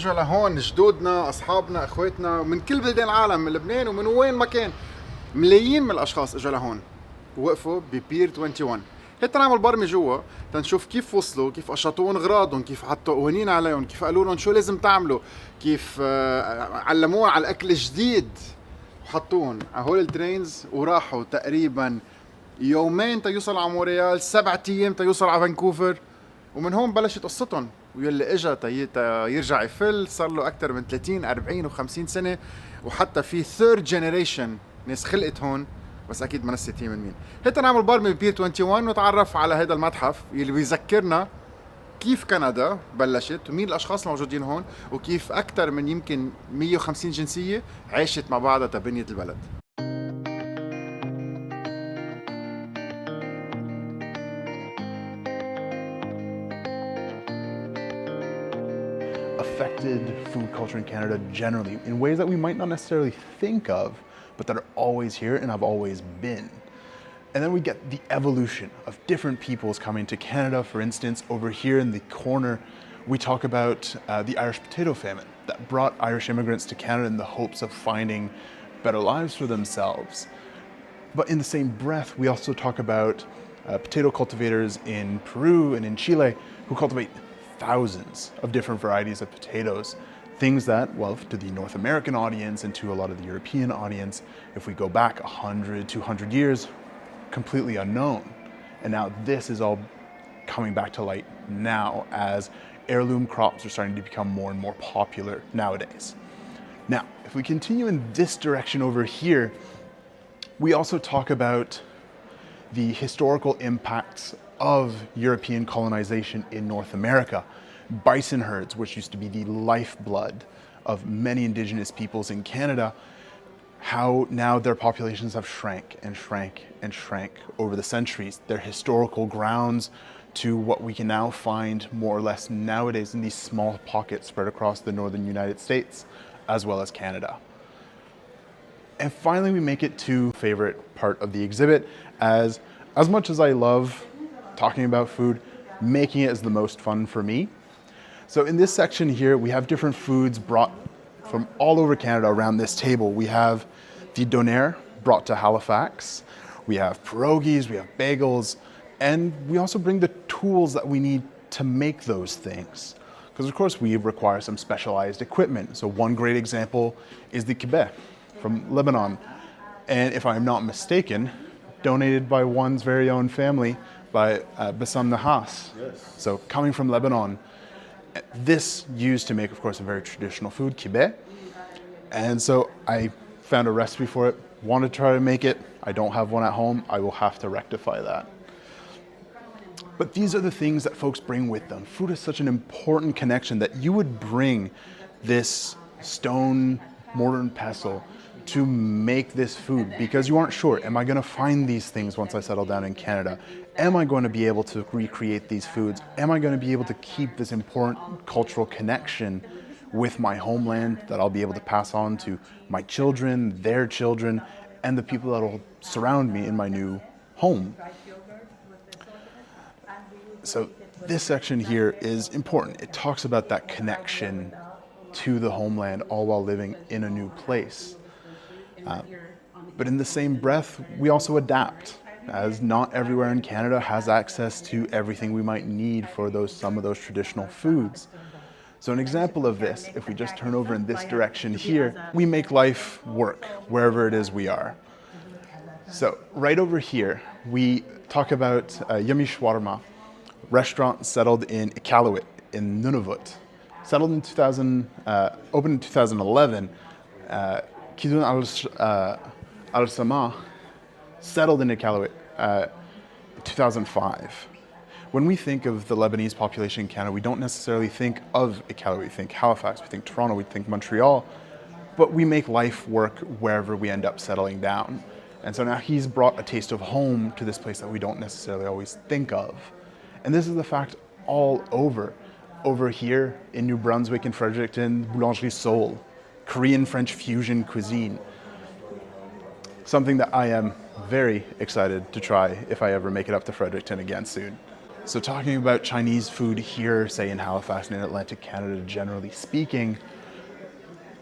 اجوا لهون جدودنا اصحابنا اخواتنا من كل بلدان العالم، من لبنان ومن وين ما كان. ملايين من الاشخاص اجوا لهون وقفوا ببير 21. هيك نعمل برمي جوا تنشوف كيف وصلوا، كيف قشطون اغراضهم، كيف حطوا قوانين عليهم، كيف قالوا لهم شو لازم تعملوا، كيف علموهم على الاكل الجديد وحطوهم على هول الترينز وراحوا تقريبا يومين تيوصل على مونريال، 7 ايام تيوصل على فانكوفر. ومن هون بلشت قصتهم. واللي اجى يرجع يفل صار له اكثر من 30 40 و50 سنه، وحتى في ثيرد جنريشن ناس خلقت هون، بس اكيد ما نسيت هي من مين. هيك نعمل برمي ببير 21 ونتعرف على هذا المتحف اللي بيذكرنا كيف كندا بلشت ومين الاشخاص الموجودين هون، وكيف اكثر من يمكن 150 جنسيه عاشت مع بعضها تبنيه البلد. Affected food culture in Canada generally in ways that we might not necessarily think of, but that are always here and have always been. And then we get the evolution of different peoples coming to Canada. For instance, over here in the corner, we talk about the Irish potato famine that brought Irish immigrants to Canada in the hopes of finding better lives for themselves. But in the same breath, we also talk about potato cultivators in Peru and in Chile who cultivate thousands of different varieties of potatoes. Things that, well, to the North American audience and to a lot of the European audience, if we go back 100, 200 years, completely unknown. And now this is all coming back to light now as heirloom crops are starting to become more and more popular nowadays. Now, if we continue in this direction over here, we also talk about the historical impacts of European colonization in North America. Bison herds, which used to be the lifeblood of many Indigenous peoples in Canada, how now their populations have shrank and shrank and shrank over the centuries. Their historical grounds to what we can now find more or less nowadays in these small pockets spread across the northern United States, as well as Canada. And finally, we make it to favorite part of the exhibit. As much as I love talking about food, making it is the most fun for me. So in this section here, we have different foods brought from all over Canada around this table. We have the donair brought to Halifax. We have pierogies, we have bagels, and we also bring the tools that we need to make those things. Because of course we require some specialized equipment. So one great example is the kibbe from Lebanon. And if I'm not mistaken, donated by one's very own family, by Bassam Nahas. Yes. So coming from Lebanon, this used to make, of course, a very traditional food, kibbe. And so I found a recipe for it, wanted to try to make it. I don't have one at home. I will have to rectify that. But these are the things that folks bring with them. Food is such an important connection that you would bring this stone mortar and pestle to make this food because you aren't sure, am I going to find these things once I settle down in Canada? Am I going to be able to recreate these foods? Am I going to be able to keep this important cultural connection with my homeland that I'll be able to pass on to my children, their children, and the people that will surround me in my new home? So this section here is important. It talks about that connection to the homeland all while living in a new place. But in the same breath, we also adapt, as not everywhere in Canada has access to everything we might need for some of those traditional foods. So an example of this, if we just turn over in this direction here, we make life work wherever it is we are. So right over here, we talk about Yummy Shawarma, restaurant settled in Iqaluit in Nunavut. Settled in opened in 2011, Kidun al-Sama settled in Iqaluit 2005. When we think of the Lebanese population in Canada, we don't necessarily think of Iqaluit. We think Halifax, we think Toronto, we think Montreal, but we make life work wherever we end up settling down. And so now he's brought a taste of home to this place that we don't necessarily always think of. And this is the fact all over. Over here in New Brunswick and Fredericton, Boulangerie Soul, Korean-French fusion cuisine. Something that I am very excited to try if I ever make it up to Fredericton again soon. So talking about Chinese food here, say in Halifax and in Atlantic Canada, generally speaking,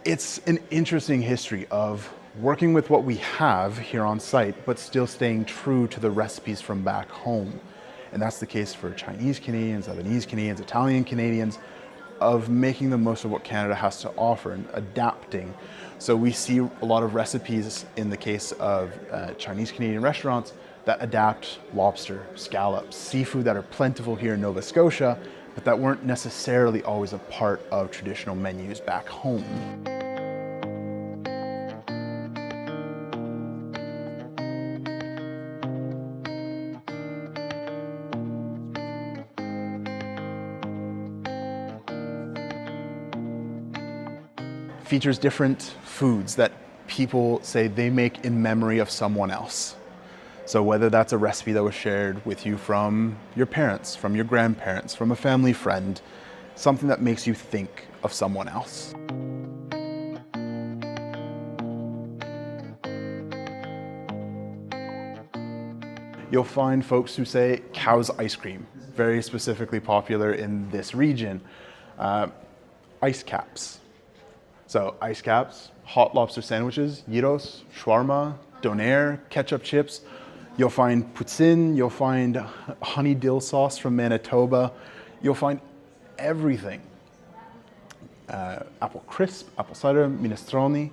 it's an interesting history of working with what we have here on site, but still staying true to the recipes from back home. And that's the case for Chinese Canadians, Lebanese Canadians, Italian Canadians, of making the most of what Canada has to offer and adapting. So we see a lot of recipes in the case of Chinese Canadian restaurants that adapt lobster, scallops, seafood that are plentiful here in Nova Scotia, but that weren't necessarily always a part of traditional menus back home. Features different foods that people say they make in memory of someone else. So whether that's a recipe that was shared with you from your parents, from your grandparents, from a family friend, something that makes you think of someone else. You'll find folks who say cow's ice cream, very specifically popular in this region. Ice caps. So ice caps, hot lobster sandwiches, gyros, shawarma, donair, ketchup chips. You'll find poutine, you'll find honey dill sauce from Manitoba. You'll find everything. Apple crisp, apple cider, minestrone.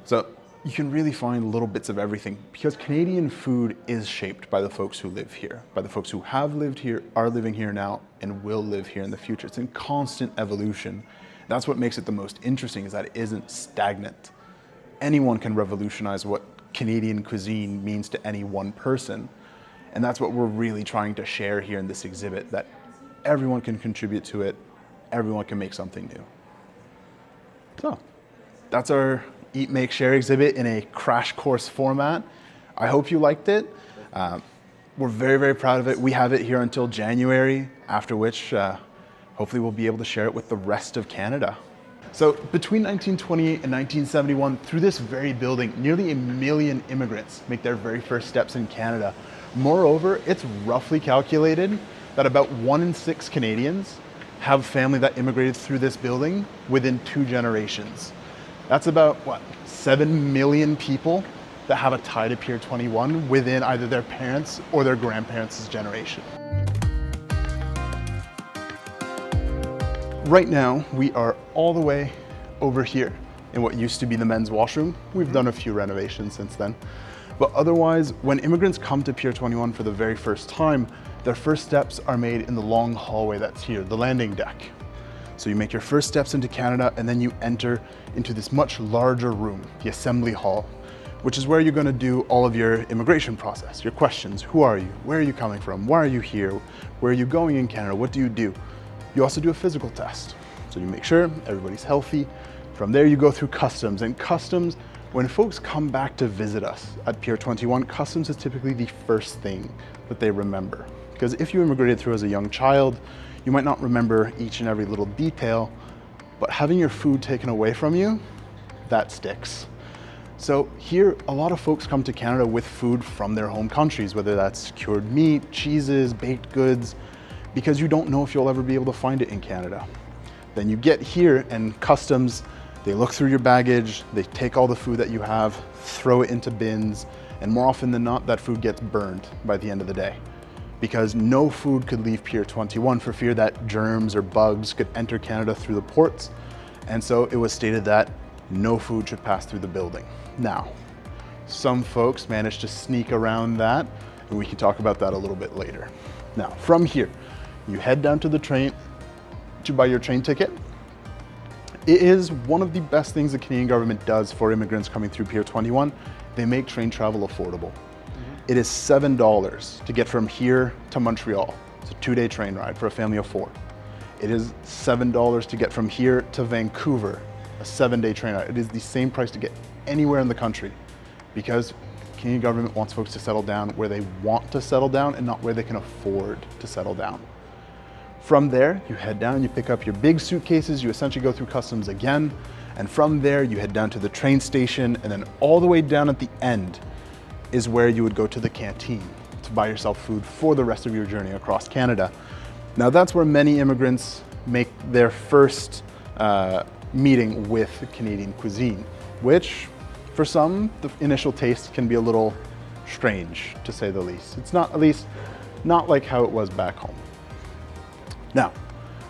So you can really find little bits of everything because Canadian food is shaped by the folks who live here, by the folks who have lived here, are living here now, and will live here in the future. It's in constant evolution. That's what makes it the most interesting, is that it isn't stagnant. Anyone can revolutionize what Canadian cuisine means to any one person. And that's what we're really trying to share here in this exhibit, that everyone can contribute to it, everyone can make something new. So that's our Eat, Make, Share exhibit in a crash course format. I hope you liked it. We're very, very proud of it. We have it here until January, after which hopefully we'll be able to share it with the rest of Canada. So between 1928 and 1971, through this very building, nearly 1 million immigrants make their very first steps in Canada. Moreover, it's roughly calculated that about 1 in 6 Canadians have family that immigrated through this building within 2 generations. That's about, 7 million people that have a tie to Pier 21 within either their parents' or their grandparents' generation. Right now, we are all the way over here in what used to be the men's washroom. We've done a few renovations since then. But otherwise, when immigrants come to Pier 21 for the very first time, their first steps are made in the long hallway that's here, the landing deck. So you make your first steps into Canada, and then you enter into this much larger room, the assembly hall, which is where you're going to do all of your immigration process, your questions. Who are you? Where are you coming from? Why are you here? Where are you going in Canada? What do you do? You also do a physical test. So you make sure everybody's healthy. From there you go through customs, and customs, when folks come back to visit us at Pier 21, customs is typically the first thing that they remember. Because if you immigrated through as a young child, you might not remember each and every little detail, but having your food taken away from you, that sticks. So here, a lot of folks come to Canada with food from their home countries, whether that's cured meat, cheeses, baked goods, because you don't know if you'll ever be able to find it in Canada. Then you get here and customs, they look through your baggage, they take all the food that you have, throw it into bins, and more often than not, that food gets burned by the end of the day. Because no food could leave Pier 21 for fear that germs or bugs could enter Canada through the ports. And so it was stated that no food should pass through the building. Now, some folks managed to sneak around that, and we can talk about that a little bit later. Now, from here, you head down to the train to buy your train ticket. It is one of the best things the Canadian government does for immigrants coming through Pier 21. They make train travel affordable. It is $7 to get from here to Montreal. It's a 2-day train ride for a family of 4. It is $7 to get from here to Vancouver, a 7-day train ride. It is the same price to get anywhere in the country because the Canadian government wants folks to settle down where they want to settle down and not where they can afford to settle down. From there, you head down, you pick up your big suitcases, you essentially go through customs again, and from there you head down to the train station, and then all the way down at the end is where you would go to the Canteen. It's to buy yourself food for the rest of your journey across Canada. Now that's where many immigrants make their first meeting with Canadian cuisine, which for some, the initial taste can be a little strange, to say the least. It's not, at least, not like how it was back home. Now,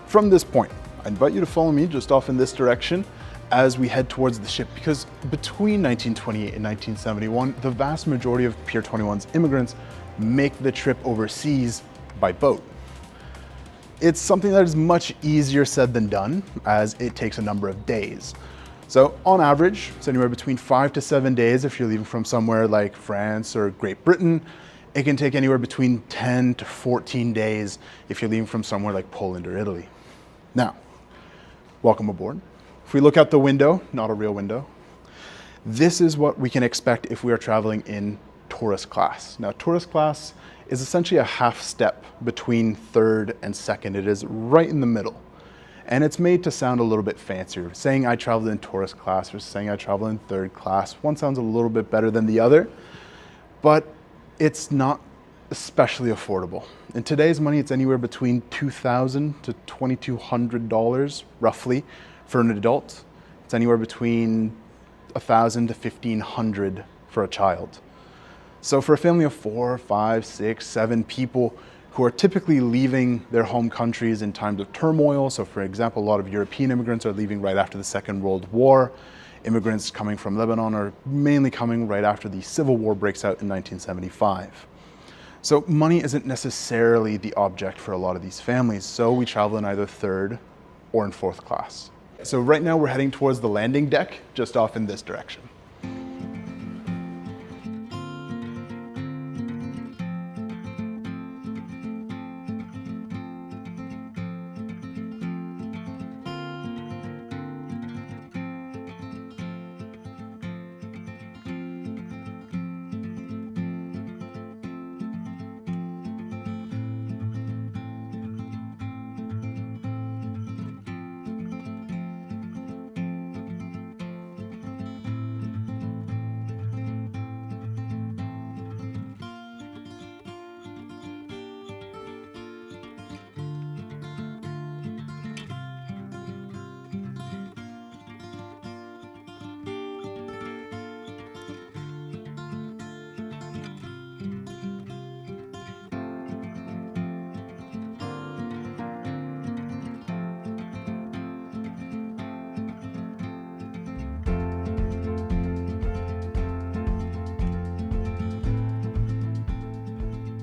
from this point, I invite you to follow me just off in this direction as we head towards the ship, because between 1928 and 1971, the vast majority of Pier 21's immigrants make the trip overseas by boat. It's something that is much easier said than done, as it takes a number of days. So on average, it's anywhere between 5 to 7 days if you're leaving from somewhere like France or Great Britain. It can take anywhere between 10 to 14 days if you're leaving from somewhere like Poland or Italy. Now, welcome aboard. If we look out the window, not a real window, this is what we can expect if we are traveling in tourist class. Now, tourist class is essentially a half step between third and second. It is right in the middle. And it's made to sound a little bit fancier. Saying I traveled in tourist class or saying I traveled in third class, one sounds a little bit better than the other, but it's not especially affordable. In today's money, it's anywhere between $2,000 to $2,200 roughly for an adult. It's anywhere between $1,000 to $1,500 for a child. So for a family of 4, 5, 6, 7 people who are typically leaving their home countries in times of turmoil, so for example, a lot of European immigrants are leaving right after the Second World War. Immigrants coming from Lebanon are mainly coming right after the Civil War breaks out in 1975. So money isn't necessarily the object for a lot of these families, so we travel in either third or in fourth class. So right now we're heading towards the landing deck, just off in this direction.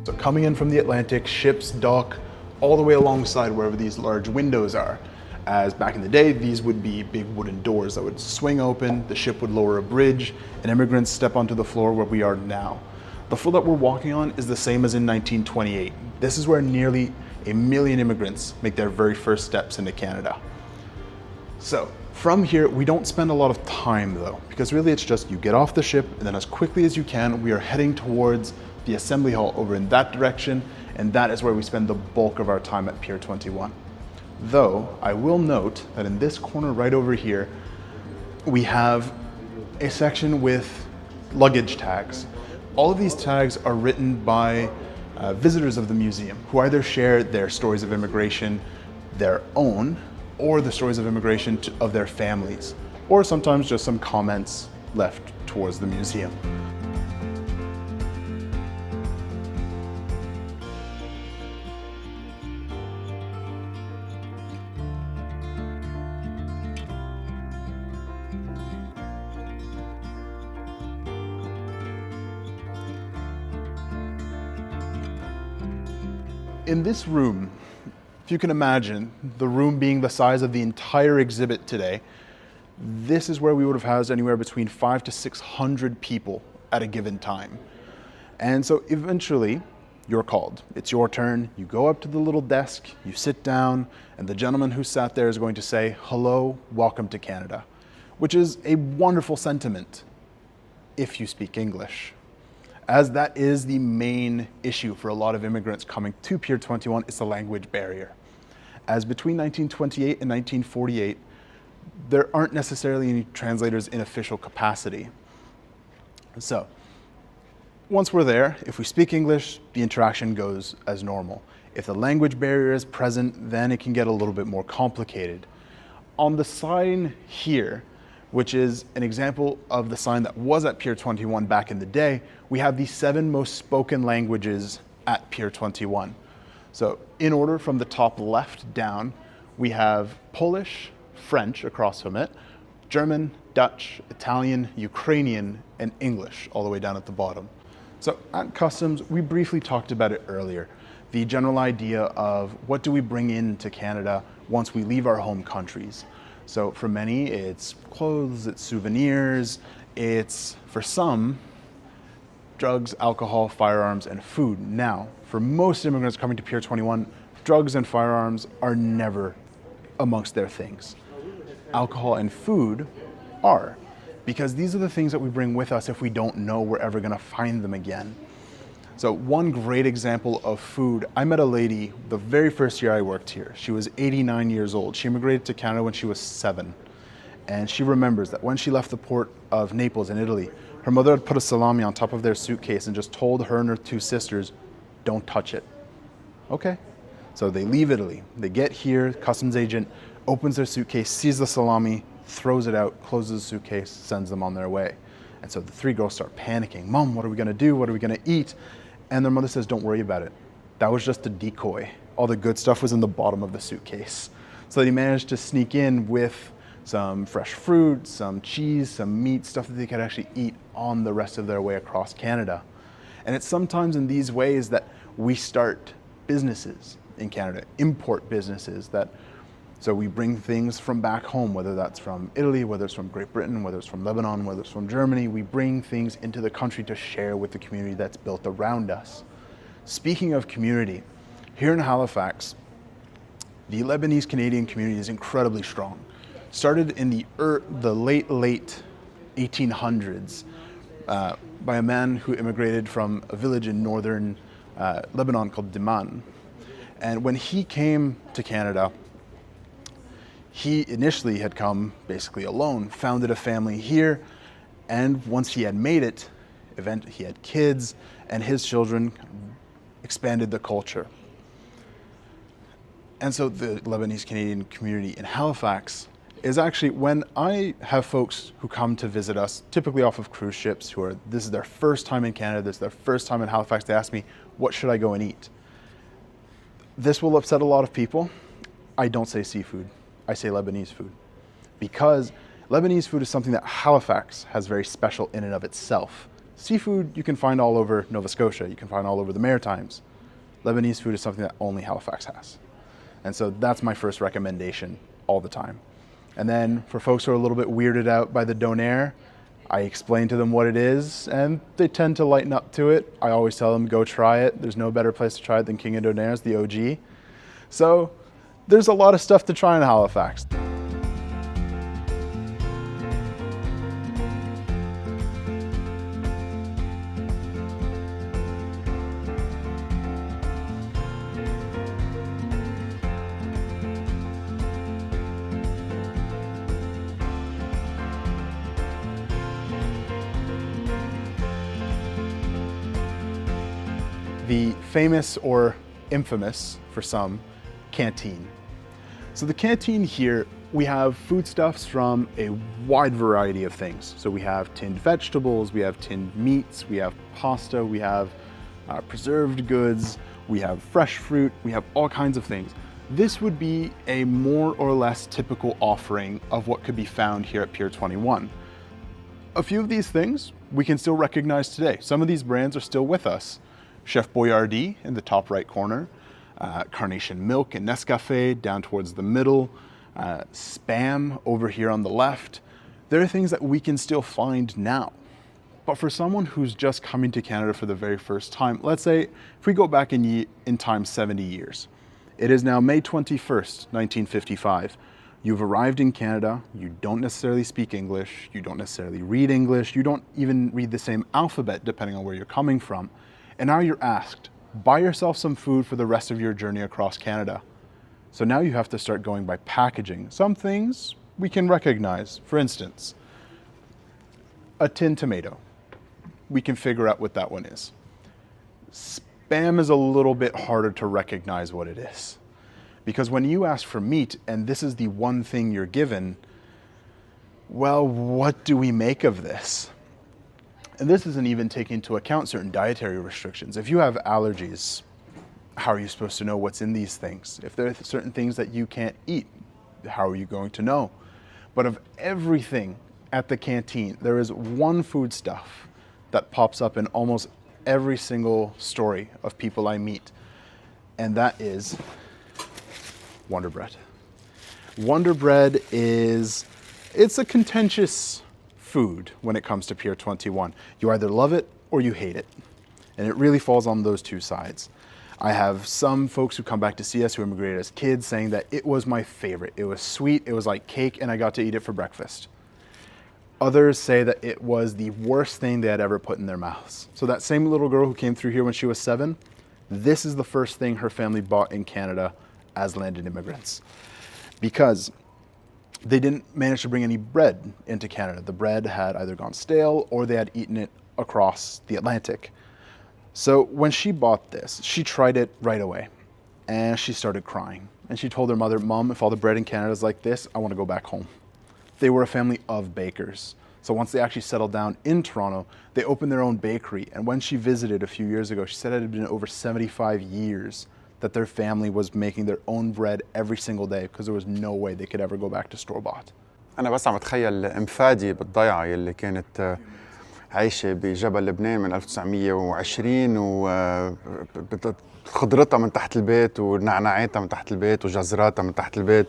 So coming in from the Atlantic, ships dock all the way alongside wherever these large windows are. As back in the day, these would be big wooden doors that would swing open, the ship would lower a bridge, and immigrants step onto the floor where we are now. The floor that we're walking on is the same as in 1928. This is where nearly 1 million immigrants make their very first steps into Canada. So from here, we don't spend a lot of time though, because really it's just you get off the ship and then as quickly as you can, we are heading towards the assembly hall over in that direction, and that is where we spend the bulk of our time at Pier 21. Though, I will note that in this corner right over here, we have a section with luggage tags. All of these tags are written by visitors of the museum who either share their stories of immigration, their own, or the stories of immigration of their families, or sometimes just some comments left towards the museum. In this room, if you can imagine, the room being the size of the entire exhibit today, this is where we would have housed anywhere between 500 to 600 people at a given time. And so eventually, you're called. It's your turn, you go up to the little desk, you sit down, and the gentleman who sat there is going to say, "Hello, welcome to Canada," which is a wonderful sentiment if you speak English, as that is the main issue for a lot of immigrants coming to Pier 21, is the language barrier. As between 1928 and 1948, there aren't necessarily any translators in official capacity. So, once we're there, if we speak English, the interaction goes as normal. If the language barrier is present, then it can get a little bit more complicated. On the sign here, which is an example of the sign that was at Pier 21 back in the day, we have the 7 most spoken languages at Pier 21. So in order from the top left down, we have Polish, French across from it, German, Dutch, Italian, Ukrainian, and English all the way down at the bottom. So at customs, we briefly talked about it earlier. The general idea of what do we bring into Canada once we leave our home countries. So for many, it's clothes, it's souvenirs, it's, for some, drugs, alcohol, firearms, and food. Now, for most immigrants coming to Pier 21, drugs and firearms are never amongst their things. Alcohol and food are, because these are the things that we bring with us if we don't know we're ever gonna find them again. So one great example of food, I met a lady the very first year I worked here. She was 89 years old. She immigrated to Canada when she was 7. And she remembers that when she left the port of Naples in Italy, her mother had put a salami on top of their suitcase and just told her and her 2 sisters, don't touch it. Okay. So they leave Italy. They get here, customs agent opens their suitcase, sees the salami, throws it out, closes the suitcase, sends them on their way. And so the 3 girls start panicking. Mom, what are we gonna do? What are we gonna eat? And their mother says, don't worry about it. That was just a decoy. All the good stuff was in the bottom of the suitcase. So they managed to sneak in with some fresh fruit, some cheese, some meat, stuff that they could actually eat on the rest of their way across Canada. And it's sometimes in these ways that we start businesses in Canada, import businesses that, so we bring things from back home, whether that's from Italy, whether it's from Great Britain, whether it's from Lebanon, whether it's from Germany, we bring things into the country to share with the community that's built around us. Speaking of community, here in Halifax, the Lebanese Canadian community is incredibly strong. Started in the late 1800s by a man who immigrated from a village in northern Lebanon called Diman. And when he came to Canada, he initially had come basically alone, founded a family here, and once he had made it, he had kids, and his children expanded the culture. And so the Lebanese Canadian community in Halifax is actually, when I have folks who come to visit us, typically off of cruise ships, this is their first time in Canada, this is their first time in Halifax, they ask me, what should I go and eat? This will upset a lot of people. I don't say seafood. I say Lebanese food, because Lebanese food is something that Halifax has very special in and of itself. Seafood you can find all over Nova Scotia, you can find all over the Maritimes. Lebanese food is something that only Halifax has. And so that's my first recommendation all the time. And then for folks who are a little bit weirded out by the donair, I explain to them what it is and they tend to lighten up to it. I always tell them, go try it. There's no better place to try it than King of Donairs, the OG. So there's a lot of stuff to try in Halifax. The famous or infamous, for some, Canteen. So the Canteen here, we have foodstuffs from a wide variety of things. So we have tinned vegetables, we have tinned meats, we have pasta, we have preserved goods, we have fresh fruit, we have all kinds of things. This would be a more or less typical offering of what could be found here at Pier 21. A few of these things we can still recognize today. Some of these brands are still with us. Chef Boyardee in the top right corner, Carnation Milk and Nescafe down towards the middle, Spam over here on the left. There are things that we can still find now. But for someone who's just coming to Canada for the very first time, let's say if we go back in time 70 years, it is now May 21st, 1955. You've arrived in Canada, you don't necessarily speak English, you don't necessarily read English, you don't even read the same alphabet depending on where you're coming from. And now you're asked, buy yourself some food for the rest of your journey across Canada. So now you have to start going by packaging. Some things we can recognize. For instance, a tinned tomato. we can figure out what that one is. Spam is a little bit harder to recognize what it is. Because when you ask for meat and this is the one thing you're given, well, what do we make of this? And this isn't even taking into account certain dietary restrictions. If you have allergies, how are you supposed to know what's in these things? If there are certain things that you can't eat, how are you going to know? But of everything at the canteen, there is one foodstuff that pops up in almost every single story of people I meet, and that is Wonder Bread. Wonder Bread it's a contentious food when it comes to Pier 21. You either love it or you hate it. And it really falls on those two sides. I have some folks who come back to see us who immigrated as kids saying that it was my favorite. It was sweet, it was like cake, and I got to eat it for breakfast. Others say that it was the worst thing they had ever put in their mouths. So that same little girl who came through here when she was 7, this is the first thing her family bought in Canada as landed immigrants. Because they didn't manage to bring any bread into Canada. The bread had either gone stale or they had eaten it across the Atlantic. So when she bought this, she tried it right away and she started crying. And she told her mother, "Mom, if all the bread in Canada is like this, I want to go back home." They were a family of bakers. So once they actually settled down in Toronto, they opened their own bakery. And when she visited a few years ago, she said it had been over 75 years that their family was making their own bread every single day because there was no way they could ever go back to store-bought. أنا بس عم بتخيل أمفادي بالضيعة يلي كانت عايشة بجبل لبنان من 1920 وخضرتها من تحت البيت ونعناعاتها من تحت البيت وجزراتها من تحت البيت،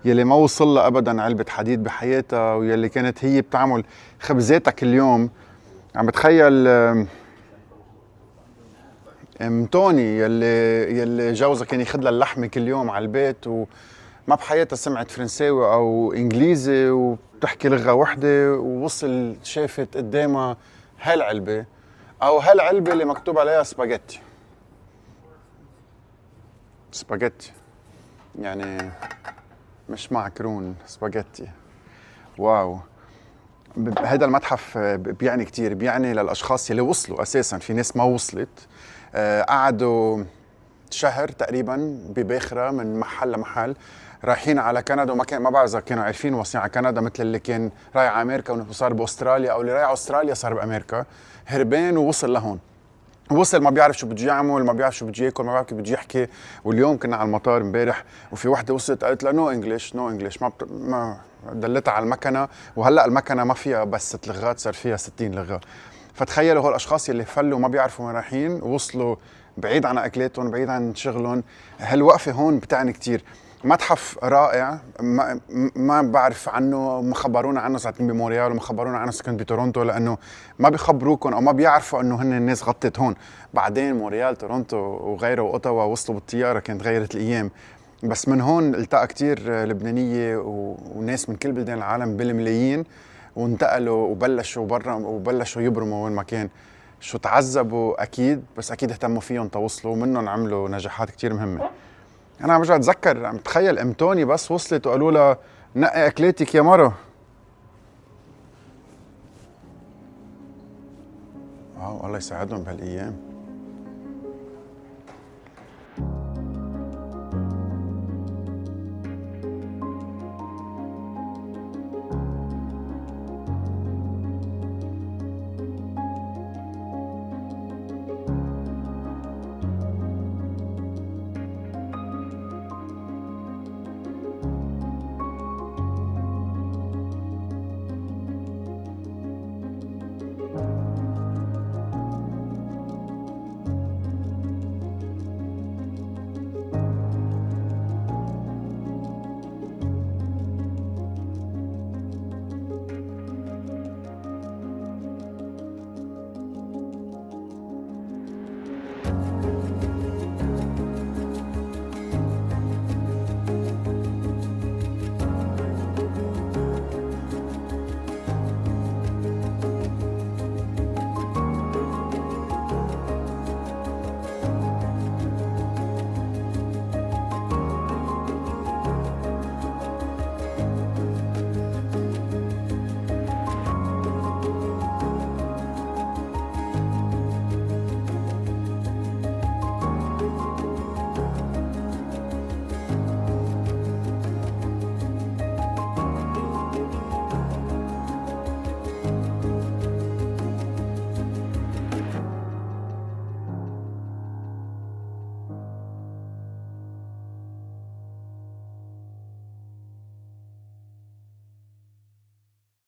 يلي ما وصل لها أبداً علبة حديد بحياتها، ويلي كانت هي بتعمل خبزاتها كل يوم. عم بتخيل متوني يلي جوزها كان ياخذ لها اللحمه كل يوم على البيت وما بحياتها سمعت فرنساوي او انجليزي وبتحكي لغه وحده، ووصل شافت قدامها هالعلبه او هالعلبه اللي مكتوب عليها سباجيتي. سباجيتي يعني مش معكرون، سباجيتي. واو، هذا المتحف بيعني كتير، بيعني للاشخاص اللي وصلوا اساسا. في ناس ما وصلت، قعدوا شهر تقريبا بباخره من محل لمحل رايحين على كندا، ما بعرف اذا كانوا عارفين واصلين على كندا، مثل اللي كان رايح على امريكا وصار باستراليا، او اللي رايح على استراليا صار بامريكا، هربان ووصل لهون. وصل ما بيعرف شو بده يعمل، ما بيعرف شو بده ياكل، ما بيعرف كيف بده يحكي. واليوم كنا على المطار امبارح وفي وحده وصلت قالت لها نو انجلش نو انجلش، ما دلتها على المكنه، وهلا المكنه ما فيها بس 6 لغات، صار فيها 60 لغه. فتخيلوا هول الاشخاص اللي فلوا ما بيعرفوا وين رايحين، وصلوا بعيد عن اكلاتهم، بعيد عن شغلهم. هالوقفه هون بتعني كتير. متحف رائع، ما بعرف عنه، ما خبرونا عنه ساعة بمونريال وما خبرونا عنه ساعة كنت بتورونتو، لانه ما بيخبروكم او ما بيعرفوا انه هن الناس غطت هون. بعدين مونريال تورونتو وغيره واوتاوا وصلوا بالطياره، كانت غيرت الايام. بس من هون التقى كتير لبنانيه وناس من كل بلدان العالم بالملايين، وانتقلوا وبلشوا برا وبلشوا يبرموا وين ما كان. شو تعذبوا اكيد، بس اكيد اهتموا فيهم توصلوا، ومنهم عملوا نجاحات كتير مهمه. انا عم برجع اتذكر، عم تخيل امتوني بس وصلت وقالوا لها نقي اكلاتك يا مرة. الله يساعدهم بهالايام.